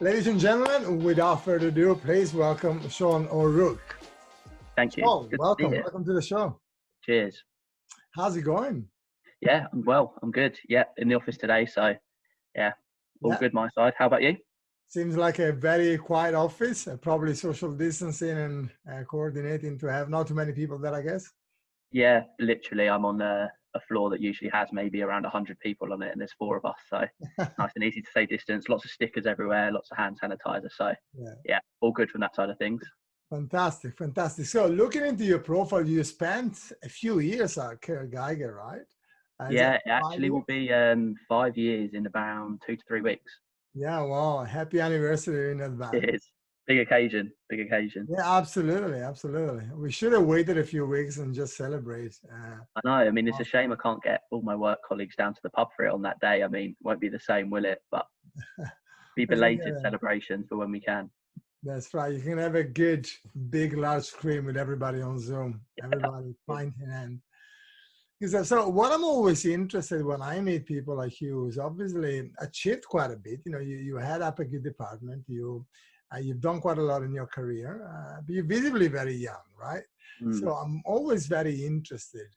Ladies and gentlemen, without further ado, please welcome Sean O'Rourke. Thank you. Sean, Good to be welcome. here. Welcome to the show. Cheers. How's it going? Yeah, I'm well. I'm good. Yeah, in the office today. So, yeah, all good my side. How about you? Seems like a very quiet office, probably social distancing and coordinating to have not too many people there, I guess. Yeah, literally, I'm on a floor that usually has maybe around 100 people on it, and there's 4 of us. So, nice and easy to stay distance. Lots of stickers everywhere, lots of hand sanitizer. So, yeah, all good from that side of things. Fantastic, fantastic. So, looking into your profile, you spent a few years at Kurt Geiger, right? Yeah, it actually will be 5 years in around 2 to 3 weeks. Yeah, wow. Happy anniversary in advance. It is. Big occasion, big occasion. Yeah, absolutely, absolutely. We should have waited a few weeks and just celebrate. I know. I mean, it's a shame I can't get all my work colleagues down to the pub for it on that day. I mean, it won't be the same, will it? But be belated celebrations for when we can. That's right. You can have a good, big, large screen with everybody on Zoom. Everybody pint in hand. So what I'm always interested when I meet people like you is obviously achieved quite a bit. You know, you head up a good department. You've done quite a lot in your career, but you're visibly very young, right? So I'm always very interested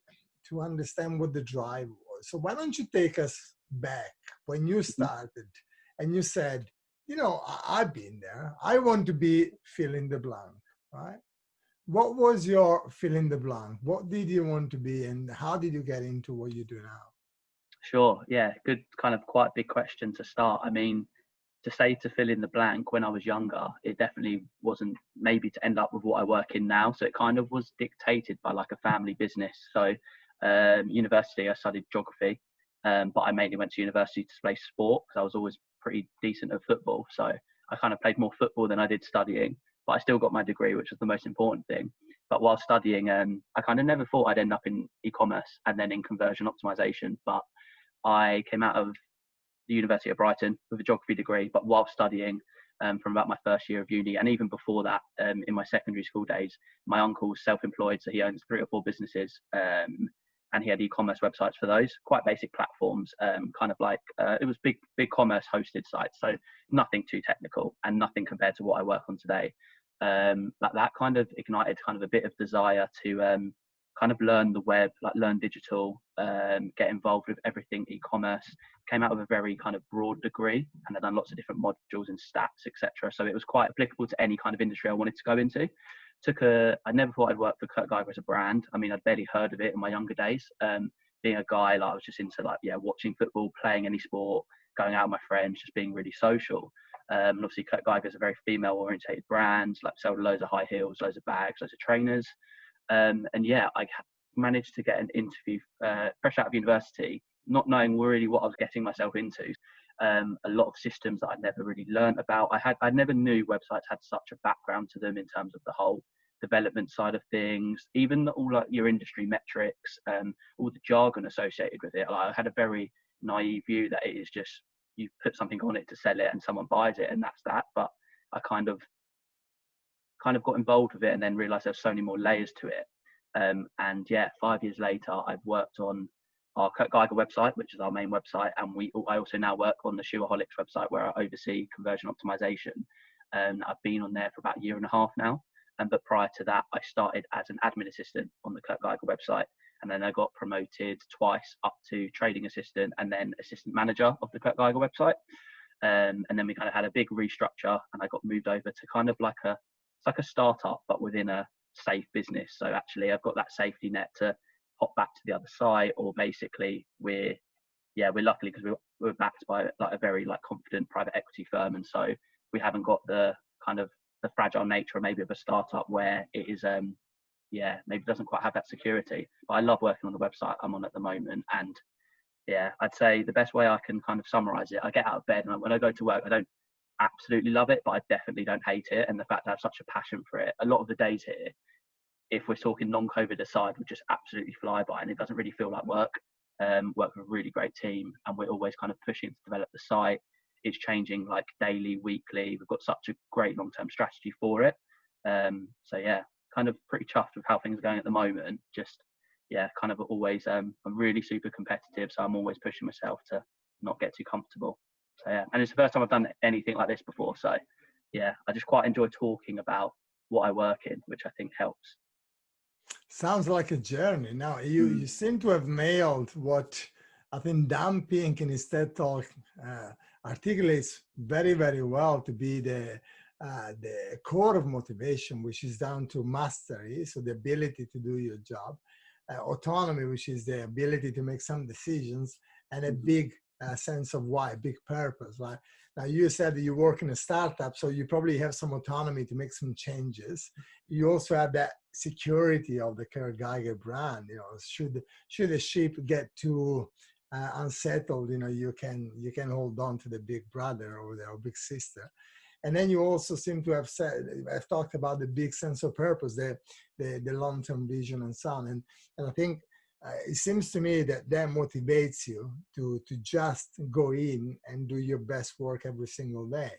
to understand what the drive was. So why don't you take us back when you started and you said, you know, I've been there. I want to be fill in the blank, right? What was your fill in the blank? What did you want to be and how did you get into what you do now? Sure. Yeah. Good, kind of quite big question to start. I mean, to say to fill in the blank when I was younger, it definitely wasn't maybe to end up with what I work in now. So it kind of was dictated by like a family business. So university, I studied geography, but I mainly went to university to play sport because I was always pretty decent at football. So I kind of played more football than I did studying, but I still got my degree, which was the most important thing. But while studying, I kind of never thought I'd end up in e-commerce and then in conversion optimization. But I came out of the University of Brighton with a geography degree, but while studying from about my first year of uni, and even before that, in my secondary school days, my uncle's self-employed, so he owns 3 or 4 businesses, and he had e-commerce websites for those, quite basic platforms, kind of like it was big commerce hosted sites, so nothing too technical and nothing compared to what I work on today. But that kind of ignited kind of a bit of desire to kind of learn the web, like learn digital, get involved with everything e-commerce. Came out with a very kind of broad degree, and I've done lots of different modules and stats, etc. So it was quite applicable to any kind of industry I wanted to go into. I never thought I'd work for Kurt Geiger as a brand. I mean, I'd barely heard of it in my younger days. Being a guy, like I was just into like, watching football, playing any sport, going out with my friends, just being really social. And obviously Kurt Geiger is a very female orientated brand, like sold loads of high heels, loads of bags, loads of trainers. I managed to get an interview fresh out of university, not knowing really what I was getting myself into. A lot of systems that I'd never really learned about. I never knew websites had such a background to them in terms of the whole development side of things, even all like your industry metrics, all the jargon associated with it. Like, I had a very naive view that it is just you put something on it to sell it and someone buys it and that's that. But I kind of got involved with it and then realized there's so many more layers to it. 5 years later, I've worked on our Kurt Geiger website, which is our main website, and I also now work on the Shoeaholics website where I oversee conversion optimization. I've been on there for about 1.5 years now. But prior to that, I started as an admin assistant on the Kurt Geiger website, and then I got promoted twice up to trading assistant and then assistant manager of the Kurt Geiger website. And then we kind of had a big restructure, and I got moved over to kind of like a startup, but within a safe business. So actually, I've got that safety net to hop back to the other side, or basically we're lucky because we're backed by like a very like confident private equity firm, and so we haven't got the kind of the fragile nature maybe of a startup where it is maybe doesn't quite have that security. But I love working on the website I'm on at the moment, and I'd say the best way I can kind of summarize it, I get out of bed and when I go to work, I don't absolutely love it, but I definitely don't hate it. And the fact that I have such a passion for it, a lot of the days here, if we're talking non-COVID aside, would just absolutely fly by, and it doesn't really feel like work. Work with a really great team, and we're always kind of pushing to develop the site. It's changing like daily, weekly. We've got such a great long-term strategy for it. Kind of pretty chuffed with how things are going at the moment. Just kind of always I'm really super competitive, so I'm always pushing myself to not get too comfortable. So yeah, and it's the first time I've done anything like this before. So yeah, I just quite enjoy talking about what I work in, which I think helps. Sounds like a journey. Now, Mm. you seem to have nailed what I think Dan Pink in his TED Talk articulates very, very well to be the core of motivation, which is down to mastery, so the ability to do your job, autonomy, which is the ability to make some decisions, and a Mhm. big sense of why, big purpose, right? Now, you said that you work in a startup, so you probably have some autonomy to make some changes. You also have that security of the Kurt Geiger brand. You know, should a ship get too unsettled, you know, you can hold on to the big brother or the big sister. And then you also seem to have said, I've talked about the big sense of purpose, the long-term vision and so on. And I think it seems to me that that motivates you to just go in and do your best work every single day.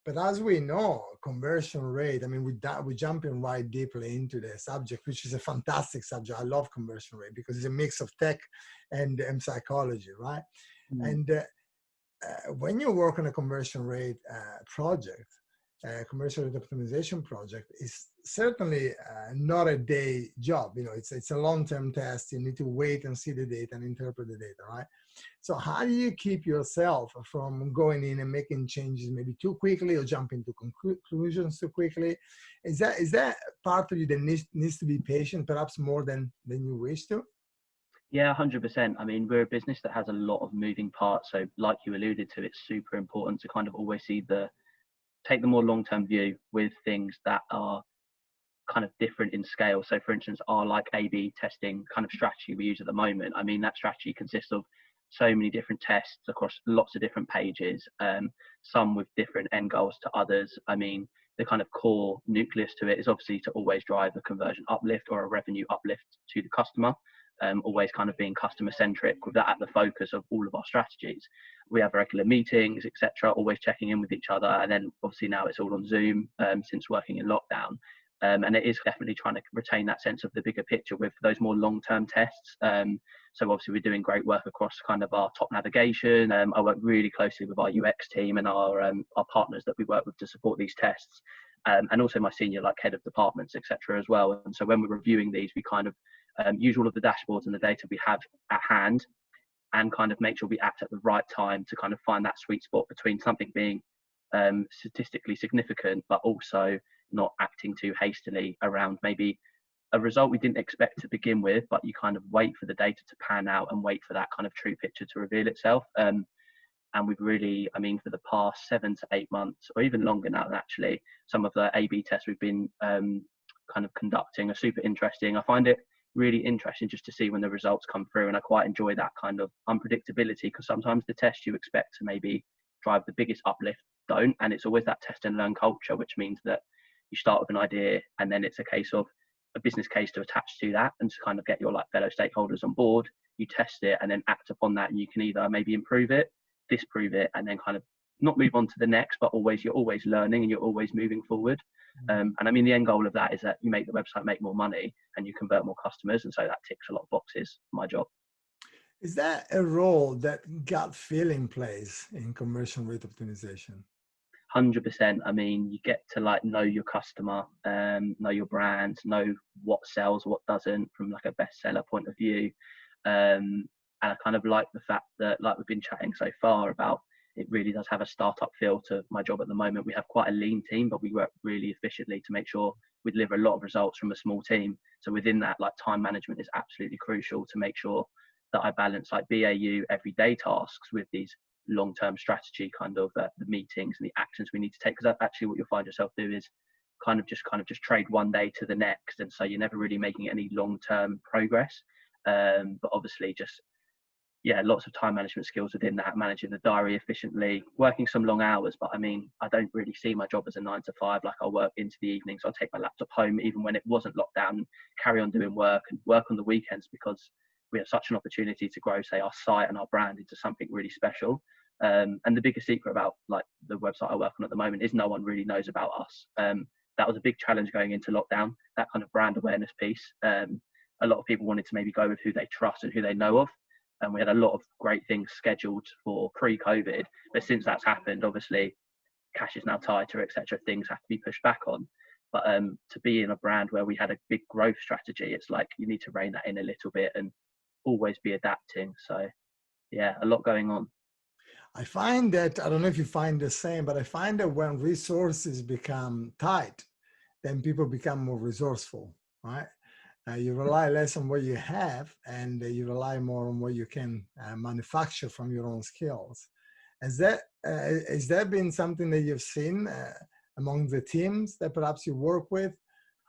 But as we know, conversion rate, I mean, we're jumping right deeply into the subject, which is a fantastic subject. I love conversion rate because it's a mix of tech and psychology, right? Mm. And when you work on a conversion rate project, conversion rate optimization project, is certainly not a day job. You know, it's a long-term test. You need to wait and see the data and interpret the data, right? So how do you keep yourself from going in and making changes maybe too quickly or jumping to conclusions too quickly? Is that part of you that needs to be patient, perhaps more than you wish to? Yeah, 100%. I mean, we're a business that has a lot of moving parts. So like you alluded to, it's super important to kind of always take the more long-term view with things that are kind of different in scale. So for instance, our like A/B testing kind of strategy we use at the moment, I mean, that strategy consists of so many different tests across lots of different pages, some with different end goals to others. I mean, the kind of core nucleus to it is obviously to always drive a conversion uplift or a revenue uplift to the customer. Always kind of being customer centric with that at the focus of all of our strategies. We have regular meetings, etc., always checking in with each other. And then obviously now it's all on Zoom since working in lockdown. And it is definitely trying to retain that sense of the bigger picture with those more long-term tests. So obviously we're doing great work across kind of our top navigation. I work really closely with our UX team and our partners that we work with to support these tests. And also my senior like head of departments, etc. as well. And so when we're reviewing these, we kind of use all of the dashboards and the data we have at hand and kind of make sure we act at the right time to kind of find that sweet spot between something being statistically significant, but also not acting too hastily around maybe a result we didn't expect to begin with, but you kind of wait for the data to pan out and wait for that kind of true picture to reveal itself. And we've really, I mean, for the past 7 to 8 months, or even longer now, actually, some of the A/B tests we've been kind of conducting are super interesting. I find it really interesting just to see when the results come through, and I quite enjoy that kind of unpredictability because sometimes the tests you expect to maybe drive the biggest uplift don't, and it's always that test and learn culture, which means that you start with an idea and then it's a case of a business case to attach to that and to kind of get your like fellow stakeholders on board. You test it and then act upon that, and you can either maybe improve it, disprove it, and then kind of not move on to the next, but you're always learning and you're always moving forward. And I mean, the end goal of that is that you make the website make more money and you convert more customers, and so that ticks a lot of boxes for my job. Is that a role that gut feeling plays in conversion rate optimization? 100%. I mean, you get to like know your customer, know your brand, know what sells, what doesn't, from like a bestseller point of view. And I kind of like the fact that, like we've been chatting so far about, it really does have a startup feel to my job at the moment. We have quite a lean team, but we work really efficiently to make sure we deliver a lot of results from a small team. So within that, like time management is absolutely crucial to make sure that I balance like BAU everyday tasks with these long-term strategy kind of the meetings and the actions we need to take, because that's actually what you'll find yourself do is kind of just trade one day to the next, and so you're never really making any long-term progress. But obviously just lots of time management skills within that, managing the diary efficiently, working some long hours. But I mean, I don't really see my job as a 9 to 5. Like I'll work into the evenings, I'll take my laptop home even when it wasn't locked down, carry on doing work and work on the weekends, because we have such an opportunity to grow, say, our site and our brand into something really special. And the biggest secret about like the website I work on at the moment is no one really knows about us. That was a big challenge going into lockdown, that kind of brand awareness piece. A lot of people wanted to maybe go with who they trust and who they know of. and we had a lot of great things scheduled for pre-COVID. But since that's happened, obviously cash is now tighter, etc. Things have to be pushed back on. But to be in a brand where we had a big growth strategy, it's like you need to rein that in a little bit and always be adapting. So yeah, a lot going on. I find that, I don't know if you find the same, but I find that when resources become tight, then people become more resourceful, right? You rely less on what you have, and you rely more on what you can manufacture from your own skills. Has that been something that you've seen among the teams that perhaps you work with?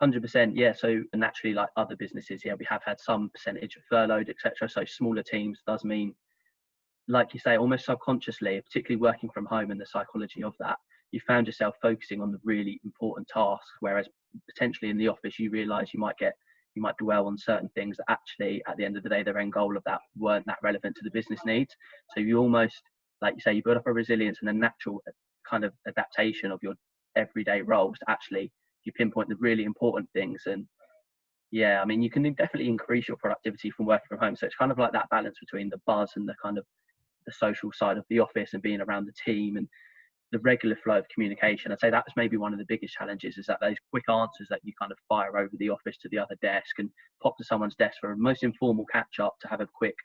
100%, yeah. So naturally, like other businesses, yeah, we have had some percentage of furloughed, etc. So smaller teams does mean, like you say, almost subconsciously, particularly working from home and the psychology of that, you found yourself focusing on the really important tasks, whereas potentially in the office you realise you might dwell on certain things that actually at the end of the day their end goal of that weren't that relevant to the business needs. So you almost, like you say, you build up a resilience and a natural kind of adaptation of your everyday roles to actually you pinpoint the really important things. And yeah, I mean, you can definitely increase your productivity from working from home. So it's kind of like that balance between the buzz and the kind of the social side of the office and being around the team and the regular flow of communication. I'd say that's maybe one of the biggest challenges, is that those quick answers that you kind of fire over the office to the other desk and pop to someone's desk for a most informal catch up to have a quick,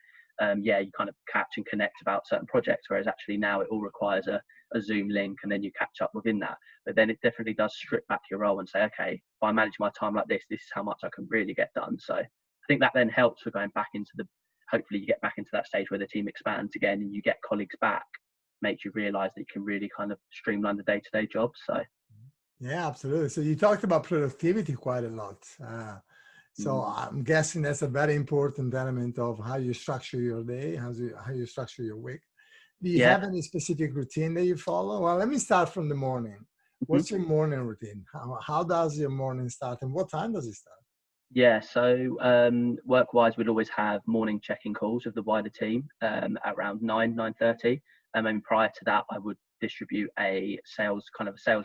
you kind of catch and connect about certain projects, whereas actually now it all requires a Zoom link and then you catch up within that. But then it definitely does strip back your role and say, okay, if I manage my time like this is how much I can really get done. So I think that then helps for going back into hopefully you get back into that stage where the team expands again and you get colleagues back, makes you realize that you can really kind of streamline the day-to-day job. So yeah, absolutely. So you talked about productivity quite a lot. So I'm guessing that's a very important element of how you structure your day, how you structure your week. Do you have any specific routine that you follow? Well, let me start from the morning. What's your morning routine? How does your morning start, and what time does it start? Yeah, so work-wise, we'd always have morning check-in calls with the wider team around 9:30. And then prior to that, I would distribute a sales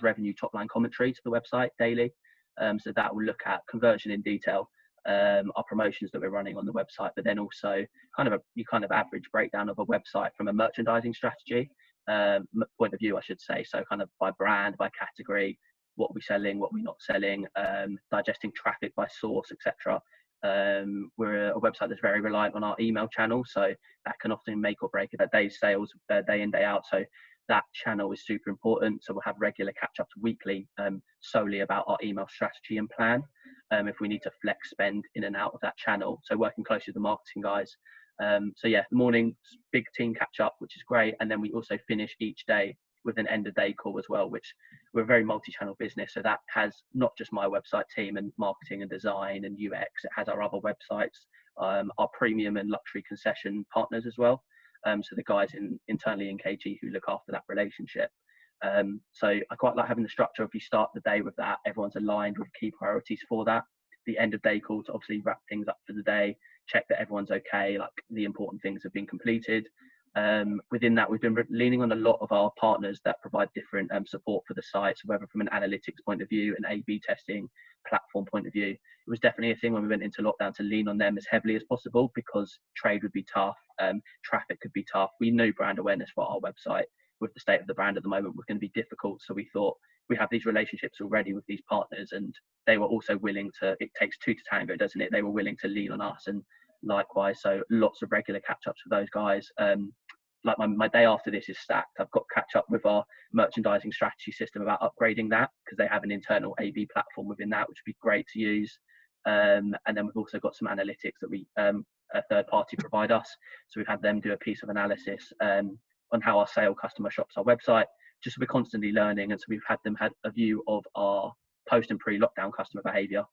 revenue top-line commentary to the website daily. So that will look at conversion in detail, our promotions that we're running on the website, but then also kind of average breakdown of a website from a merchandising strategy point of view, I should say. So kind of by brand, by category, what we're selling, what we're not selling, digesting traffic by source, etc. We're a website that's very reliant on our email channel, so that can often make or break a day's sales day in, day out. So that channel is super important. So we'll have regular catch-ups weekly solely about our email strategy and plan. If we need to flex spend in and out of that channel, so working closely with the marketing guys. So yeah, the morning big team catch-up, which is great, and then we also finish each day with an end of day call as well, which we're a very multi-channel business. So that has not just my website team and marketing and design and UX, it has our other websites, our premium and luxury concession partners as well. So the guys internally in KG who look after that relationship. So I quite like having the structure. If you start the day with that, everyone's aligned with key priorities for that. The end of day call to obviously wrap things up for the day, check that everyone's okay, like the important things have been completed. Within that, we've been leaning on a lot of our partners that provide different support for the site, so whether from an analytics point of view, an A/B testing platform point of view. It was definitely a thing when we went into lockdown to lean on them as heavily as possible, because trade would be tough, traffic could be tough. We knew brand awareness for our website with the state of the brand at the moment was going to be difficult, so we thought we have these relationships already with these partners, and they were also willing to, it takes two to tango, doesn't it? They were willing to lean on us, and likewise, so lots of regular catch-ups with those guys. Like my day after this is stacked. I've got to catch up with our merchandising strategy system about upgrading that, because they have an internal A/B platform within that, which would be great to use. And then we've also got some analytics that a third party provide us. So we've had them do a piece of analysis on how our sale customer shops our website, just so we're constantly learning. And so we've had them had a view of our post and pre-lockdown customer behavior.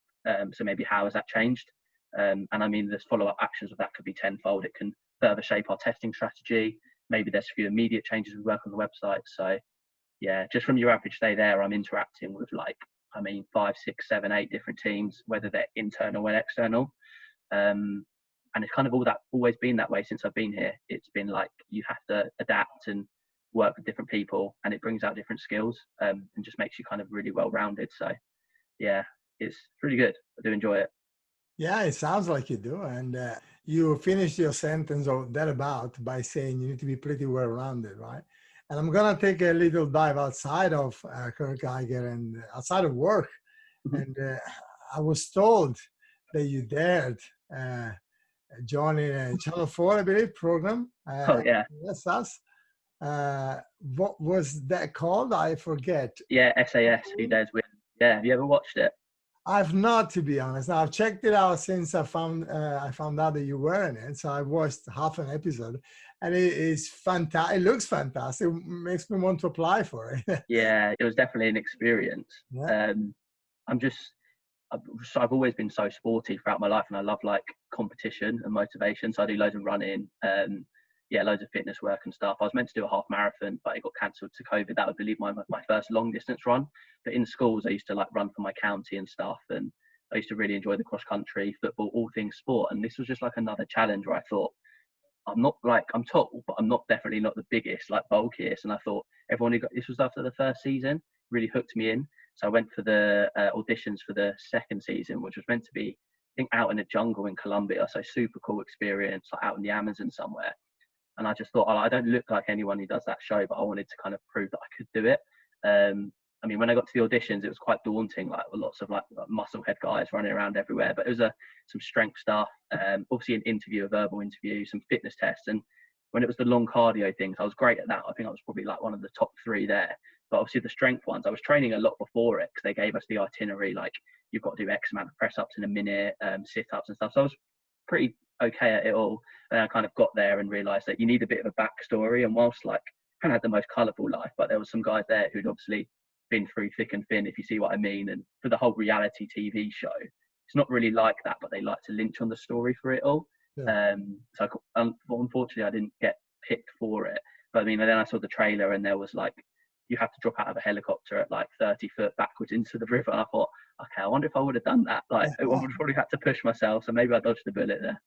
So maybe how has that changed? And I mean, there's follow-up actions of that could be tenfold. It can further shape our testing strategy. Maybe there's a few immediate changes we work on the website. So yeah, just from your average day there, I'm interacting with 5, 6, 7, 8 different teams, whether they're internal or external. And it's kind of always been that way since I've been here. It's been like you have to adapt and work with different people, and it brings out different skills and just makes you kind of really well-rounded. So yeah, it's really good. I do enjoy it. Yeah, it sounds like you do. And you finished your sentence or thereabout by saying you need to be pretty well rounded, right? And I'm gonna take a little dive outside of Kurt Geiger and outside of work. Mhm. And I was told that you dared join in a Channel 4, I believe, program. Oh yeah, That's us. What was that called? I forget. yeah. SAS, Who Dares Win. Yeah, have you ever watched it? I've not, to be honest. Now, I've checked it out since I found out that you were in it. So I watched half an episode, and it is fantastic. It looks fantastic. It makes me want to apply for it. Yeah, it was definitely an experience. Yeah, Um, I'm just I've always been so sporty throughout my life, and I love like competition and motivation. So I do loads of running, yeah, loads of fitness work and stuff. I was meant to do a half marathon, but it got cancelled to COVID. That would believe my first long distance run. But in schools, I used to like run for my county and stuff, and I used to really enjoy the cross country, football, all things sport. And this was just like another challenge where I thought, I'm not like I'm tall, but I'm not definitely not the biggest, like bulkiest. And I thought everyone who got this was after the first season really hooked me in. So I went for the auditions for the second season, which was meant to be, I think, out in the jungle in Colombia. So super cool experience, like out in the Amazon somewhere. And I just thought, oh, I don't look like anyone who does that show, but I wanted to kind of prove that I could do it. I mean, when I got to the auditions, it was quite daunting, like with lots of like muscle head guys running around everywhere. But it was some strength stuff, obviously an interview, a verbal interview, some fitness tests. And when it was the long cardio things, I was great at that. I think I was probably like one of the top 3 there. But obviously the strength ones, I was training a lot before it because they gave us the itinerary, like you've got to do X amount of press ups in a minute, sit-ups and stuff. So I was pretty okay at it all. And I kind of got there and realized that you need a bit of a backstory. And whilst like I kind of had the most colourful life, but there was some guys there who'd obviously been through thick and thin, if you see what I mean. And for the whole reality TV show, it's not really like that, but they like to lynch on the story for it all. yeah. So unfortunately, I didn't get picked for it. But I mean, then I saw the trailer, and there was like, you have to drop out of a helicopter at like 30 foot backwards into the river. And I thought, okay, I wonder if I would have done that. Like, I would probably have to push myself. So maybe I dodged a bullet there.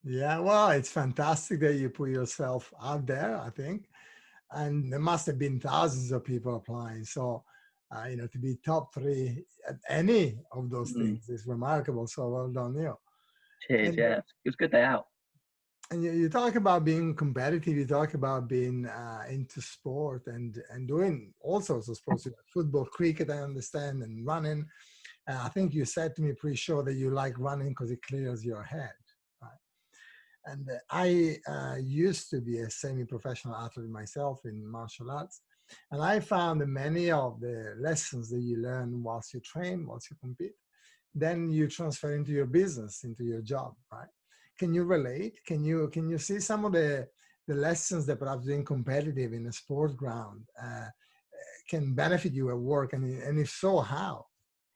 Yeah, well, it's fantastic that you put yourself out there, I think. And there must have been thousands of people applying. So, to be top 3 at any of those Mm, things is remarkable. So well done, you. cheers. And Yeah, it was a good day out. and you talk about being competitive. You talk about being into sport and doing all sorts of sports, football, cricket, I understand, and running. I think you said to me pretty sure that you like running because it clears your head. Right? And I used to be a semi-professional athlete myself in martial arts. And I found that many of the lessons that you learn whilst you train, whilst you compete, then you transfer into your business, into your job, right? Can you relate? Can you see some of the lessons that perhaps being competitive in a sport ground can benefit you at work? And if so, how?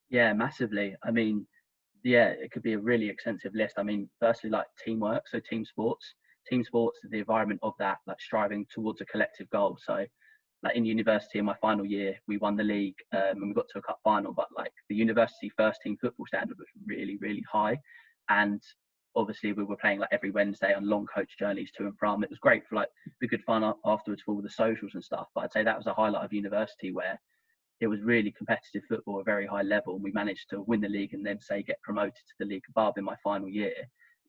Yeah, massively. I mean, yeah, it could be a really extensive list. I mean, firstly, like teamwork, so team sports, the environment of that, like striving towards a collective goal. So, like in university, in my final year, we won the league and we got to a cup final. But like the university first team football standard was really, really high, and obviously we were playing like every Wednesday on long coach journeys to and from. It was great for like the good fun afterwards for all the socials and stuff. But I'd say that was a highlight of university where it was really competitive football at a very high level. And we managed to win the league and then say get promoted to the league above in my final year.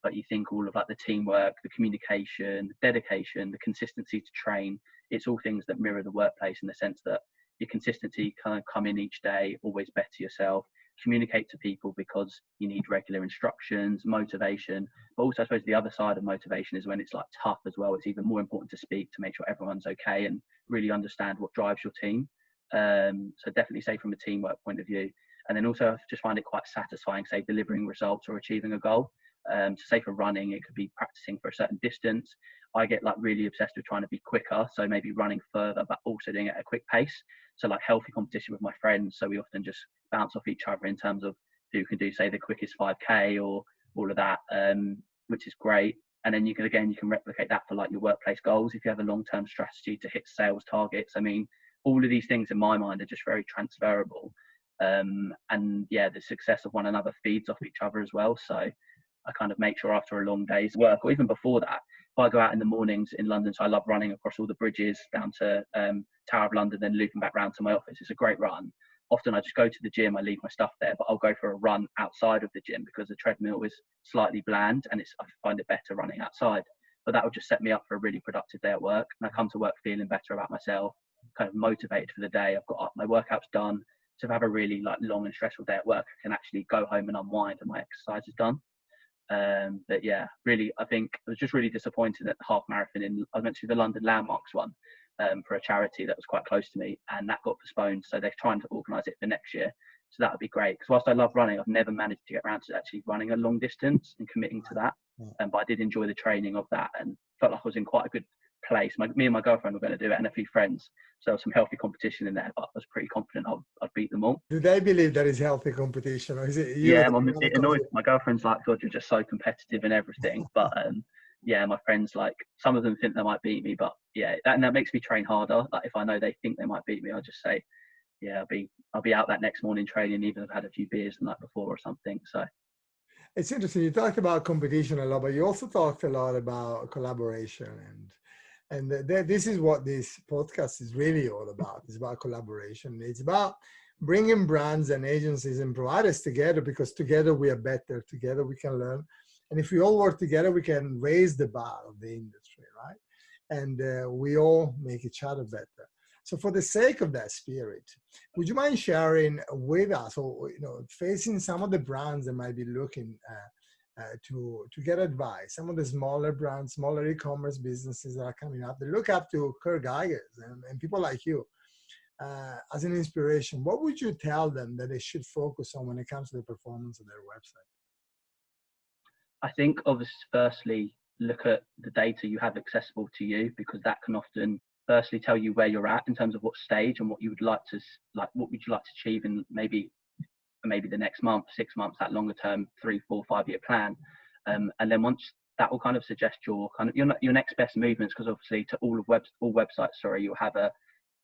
But you think all of like the teamwork, the communication, the dedication, the consistency to train, it's all things that mirror the workplace in the sense that your consistency kind of come in each day, always better yourself, communicate to people because you need regular instructions, motivation. But also I suppose the other side of motivation is when it's like tough as well. It's even more important to speak to make sure everyone's okay and really understand what drives your team. So definitely say from a teamwork point of view. And then also I just find it quite satisfying, say delivering results or achieving a goal. So say for running, it could be practicing for a certain distance. I get like really obsessed with trying to be quicker. So maybe running further, but also doing it at a quick pace. So like healthy competition with my friends. So we often just bounce off each other in terms of who can do, say, the quickest 5K or all of that, which is great. And then you can replicate that for like your workplace goals. If you have a long-term strategy to hit sales targets, I mean, all of these things in my mind are just very transferable. And yeah, the success of one another feeds off each other as well. So I kind of make sure after a long day's work, or even before that, if I go out in the mornings in London, so I love running across all the bridges down to Tower of London, then looping back round to my office. It's a great run. often I just go to the gym, I leave my stuff there, but I'll go for a run outside of the gym because the treadmill is slightly bland and I find it better running outside. But that would just set me up for a really productive day at work. And I come to work feeling better about myself, kind of motivated for the day. I've got my workouts done. So if I have a really like long and stressful day at work, I can actually go home and unwind and my exercise is done. But yeah, really, I think I was just really disappointed at the half marathon I went to the London Landmarks one for a charity that was quite close to me, and that got postponed. So they're trying to organise it for next year. So that would be great. Because whilst I love running, I've never managed to get around to actually running a long distance and committing to that. But I did enjoy the training of that and felt like I was in quite a good place. Me and my girlfriend were going to do it and a few friends. So there was some healthy competition in there, but I was pretty confident I'd beat them all. Do they believe that is healthy competition, or is it you? Yeah, it annoys my girlfriend's like, God, you're just so competitive and everything. But yeah, my friends, like, some of them think they might beat me, but yeah, that makes me train harder. Like if I know they think they might beat me, I'll just say, yeah, I'll be out that next morning training, even if I've had a few beers the night before or something. So it's interesting. You talked about competition a lot, but you also talked a lot about collaboration, and this is what this podcast is really all about. It's about collaboration. It's about bringing brands and agencies and providers together, because together we are better. Together we can learn, and if we all work together, we can raise the bar of the industry, right? And we all make each other better. So for the sake of that spirit, would you mind sharing with us, or facing some of the brands that might be looking to get advice, some of the smaller brands, smaller e-commerce businesses that are coming up, they look up to Kurt Geigers and people like you as an inspiration? What would you tell them that they should focus on when it comes to the performance of their website? I think obviously, firstly, look at the data you have accessible to you, because that can often firstly tell you where you're at in terms of what stage and what you would like to achieve in maybe the next month, 6 months, that longer term 3, 4, 5 year plan. And then once that will kind of suggest your next best movements, because obviously to all websites, you'll have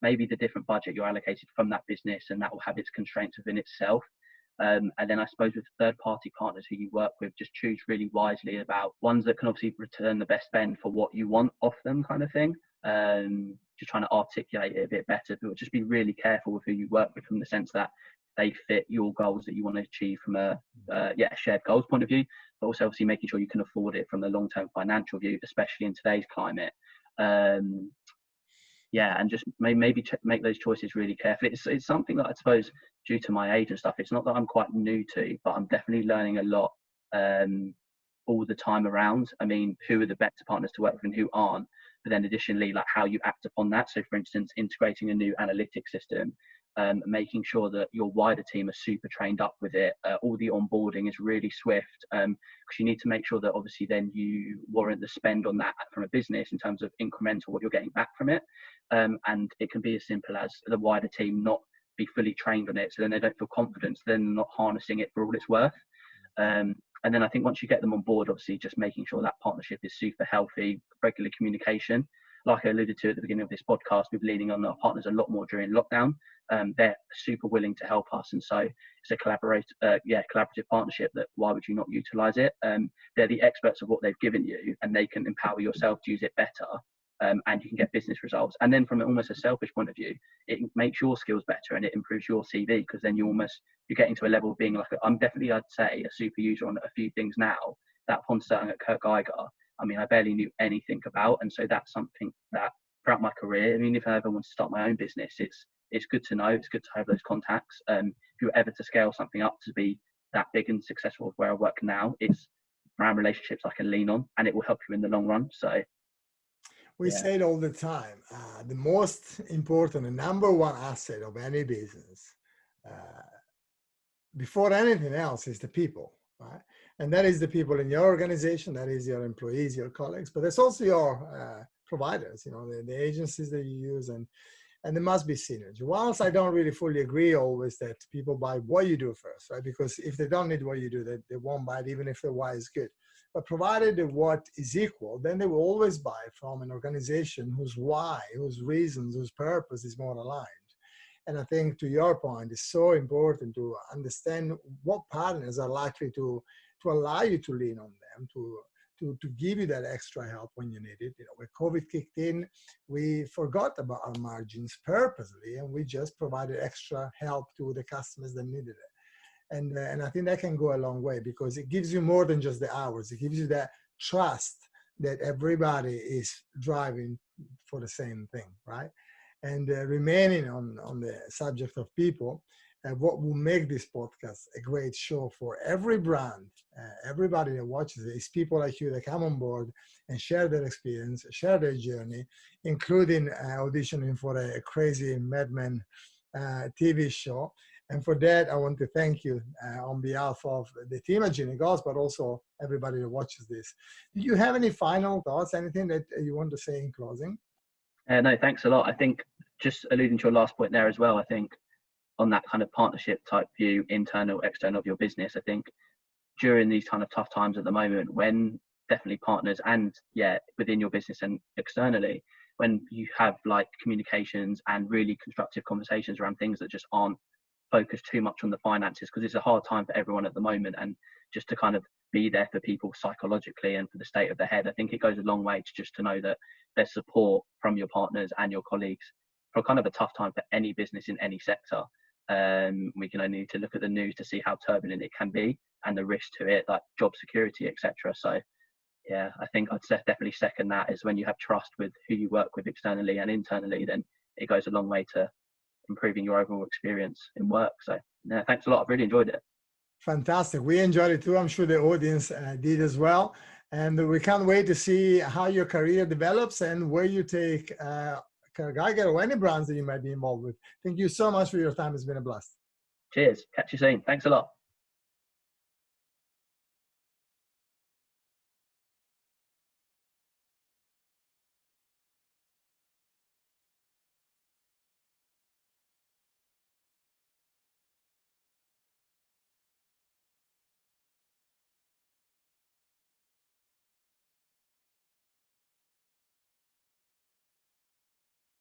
maybe the different budget you're allocated from that business, and that will have its constraints within itself. And then I suppose with third-party partners who you work with, just choose really wisely about ones that can obviously return the best spend for what you want off them, kind of thing. Just trying to articulate it a bit better, but just be really careful with who you work with, from the sense that they fit your goals that you want to achieve from a shared goals point of view, but also obviously making sure you can afford it from the long-term financial view, especially in today's climate. And just maybe make those choices really carefully. It's something that I suppose, due to my age and stuff, it's not that I'm quite new to, but I'm definitely learning a lot all the time around. I mean, who are the better partners to work with and who aren't, but then additionally, like how you act upon that. So for instance, integrating a new analytics system, making sure that your wider team are super trained up with it. All the onboarding is really swift, because you need to make sure that obviously then you warrant the spend on that from a business in terms of incremental, what you're getting back from it. And it can be as simple as the wider team not be fully trained on it, so then they don't feel confident, so then not harnessing it for all it's worth. And then I think once you get them on board, obviously just making sure that partnership is super healthy, regular communication. Like I alluded to at the beginning of this podcast, we're leaning on our partners a lot more during lockdown. They're super willing to help us, and so it's a collaborative partnership. That why would you not utilize it? They're the experts of what they've given you, and they can empower yourself to use it better, and you can get business results. And then from almost a selfish point of view, it makes your skills better and it improves your CV, because then you're getting to a level of being like I'm definitely, I'd say, a super user on a few things now that upon starting at Kurt Geiger, I mean, I barely knew anything about. And so that's something that throughout my career, I mean, if I ever want to start my own business, it's good to know, it's good to have those contacts. If you're ever to scale something up to be that big and successful with where I work now, it's brand relationships I can lean on, and it will help you in the long run. So we say it all the time. The most important and number one asset of any business, before anything else, is the people, right? And that is the people in your organization, that is your employees, your colleagues, but it's also your providers, the agencies that you use, and there must be synergy. Whilst I don't really fully agree always that people buy what you do first, right? Because if they don't need what you do, they won't buy it, even if the why is good. But provided the what is equal, then they will always buy from an organization whose why, whose reasons, whose purpose is more aligned. And I think, to your point, it's so important to understand what partners are likely to allow you to lean on them, to give you that extra help when you need it. We're COVID kicked in, we forgot about our margins purposely, and we just provided extra help to the customers that needed it. And I think that can go a long way, because it gives you more than just the hours. It gives you that trust that everybody is driving for the same thing, right? And remaining on the subject of people, what will make this podcast a great show for every brand, everybody that watches it, is people like you that come on board and share their experience, share their journey, including auditioning for a crazy madman TV show. And for that, I want to thank you on behalf of the team at Genieverse, but also everybody that watches this. Do you have any final thoughts, anything that you want to say in closing? No, thanks a lot. I think just alluding to your last point there as well, I think on that kind of partnership type view, internal, external of your business, I think during these kind of tough times at the moment, when definitely partners and within your business and externally, when you have like communications and really constructive conversations around things that just aren't focused too much on the finances, because it's a hard time for everyone at the moment, and just to kind of be there for people psychologically and for the state of their head, I think it goes a long way to just to know that there's support from your partners and your colleagues for kind of a tough time for any business in any sector. We can only need to look at the news to see how turbulent it can be and the risk to it, like job security, etc. So yeah, I think I'd definitely second that, is when you have trust with who you work with externally and internally, then it goes a long way to improving your overall experience in work. So yeah, thanks a lot. I've really enjoyed it. Fantastic. We enjoyed it too. I'm sure the audience did as well. And we can't wait to see how your career develops and where you take Geiger or any brands that you might be involved with. Thank you so much for your time. It's been a blast. Cheers. Catch you soon. Thanks a lot.